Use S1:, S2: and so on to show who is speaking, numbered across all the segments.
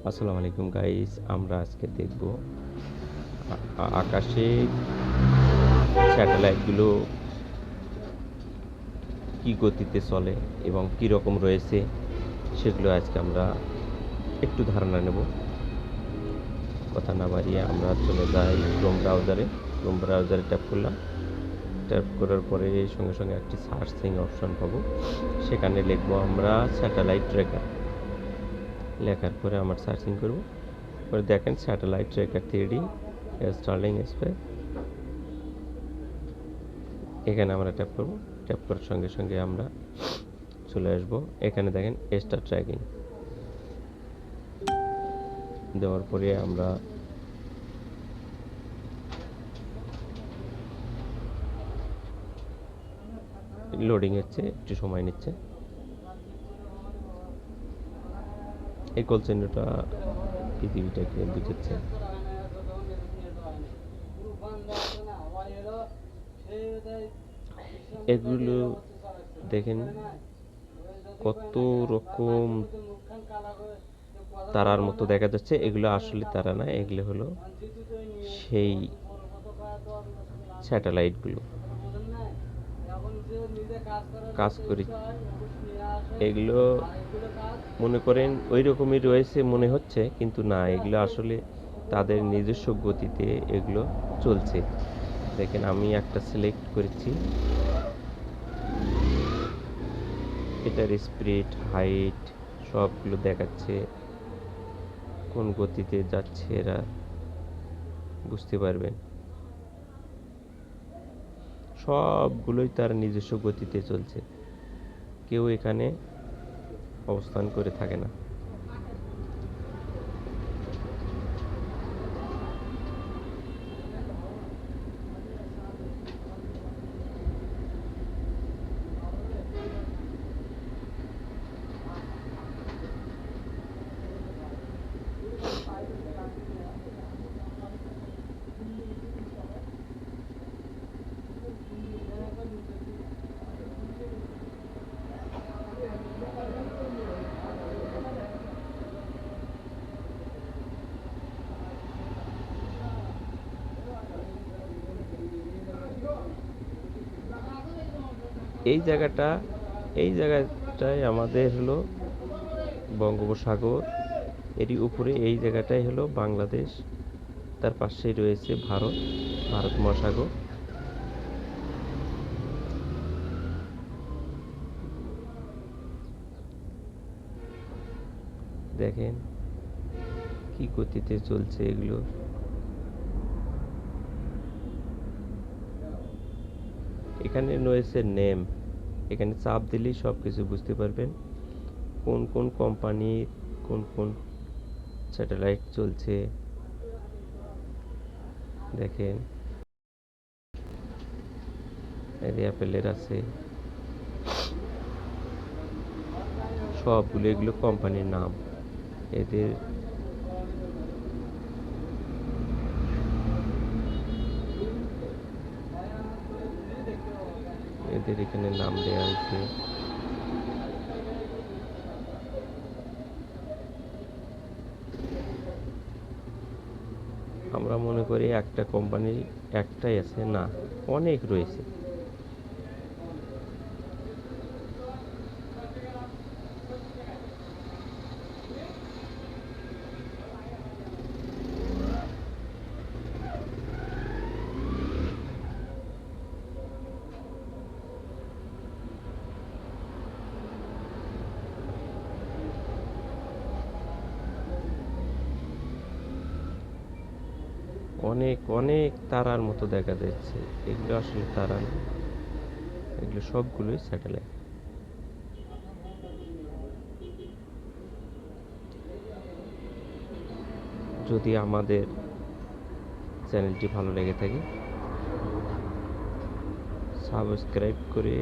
S1: আসসালামু আলাইকুম গাইস, আমরা আজকে দেখব আকাশে স্যাটেলাইটগুলো কি গতিতে চলে এবং কি রকম রয়েছে সেগুলো আজকে আমরা একটু ধারণা নেব। কথা না বাড়িয়ে আমরা চলে যাই ক্রোম ব্রাউজারে ট্যাপ করলাম। ট্যাপ করার পরে সঙ্গে সঙ্গে একটি সার্চিং অপশন পাবো, সেখানে লিখব আমরা স্যাটেলাইট ট্র্যাকার। লেখার পরে আমরা সার্চিং করব, পরে দেখেন satellite tracker 3D Sterling space, এখানে আমরা ট্যাপ করব। ট্যাপ করার সঙ্গে সঙ্গে আমরা চলে আসব, এখানে দেখেন স্টার ট্র্যাকিং দেওয়ার পরে আমরা লোডিং হচ্ছে, একটু সময় নিচ্ছে। এই কল চিহ্নটা পৃথিবীটাকে বুঝাচ্ছে। এগুলো দেখেন কত রকম তারার মতো দেখা যাচ্ছে। এগুলো আসলে তারা না, এগুলো হলো সেই স্যাটেলাইটগুলো কাজ করি। এগুলো মনে করেন ওই রকমই রয়েছে মনে হচ্ছে, কিন্তু না, এগুলো আসলে তাদের নিজস্ব গতিতে এগুলো চলছে। দেখেন আমি একটা সিলেক্ট করেছি, এটার স্পিড, হাইট সবগুলো দেখাচ্ছে, কোন গতিতে যাচ্ছে এরা বুঝতে পারবেন। সবগুলোই তার নিজস্ব গতিতে চলছে, কেউ এখানে অবস্থান করে থাকে না। এই জায়গাটা এই জায়গাটায় আমাদের হলো বঙ্গোপসাগর, এরই উপরে এই জায়গাটাই হলো বাংলাদেশ, তার পাশেই রয়েছে ভারত মহাসাগর। দেখেন কি গতিতে চলছে এগুলো। এখানে রয়েছে নেম, এখানে চাপ দিলেই সব কিছু বুঝতে পারবেন, কোন কোন কোম্পানির কোন কোন স্যাটেলাইট চলছে। দেখেন অ্যাপেলের আছে, সবগুলো এগুলো কোম্পানির নাম। এদের এদের এখানে নাম দেওয়া হয়েছে। আমরা মনে করি একটা কোম্পানির একটাই আছে, না, অনেক রয়েছে। অনেক অনেক তারার মতো দেখা যাচ্ছে, এগুলো আসলে তারা না, এগুলো সবগুলোই স্যাটেলাইট। যদি আমাদের চ্যানেলটি ভালো লেগে থাকে, সাবস্ক্রাইব করে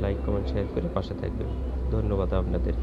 S1: লাইক কমেন্ট শেয়ার করে পাশে থাকবেন। ধন্যবাদ আপনাদের।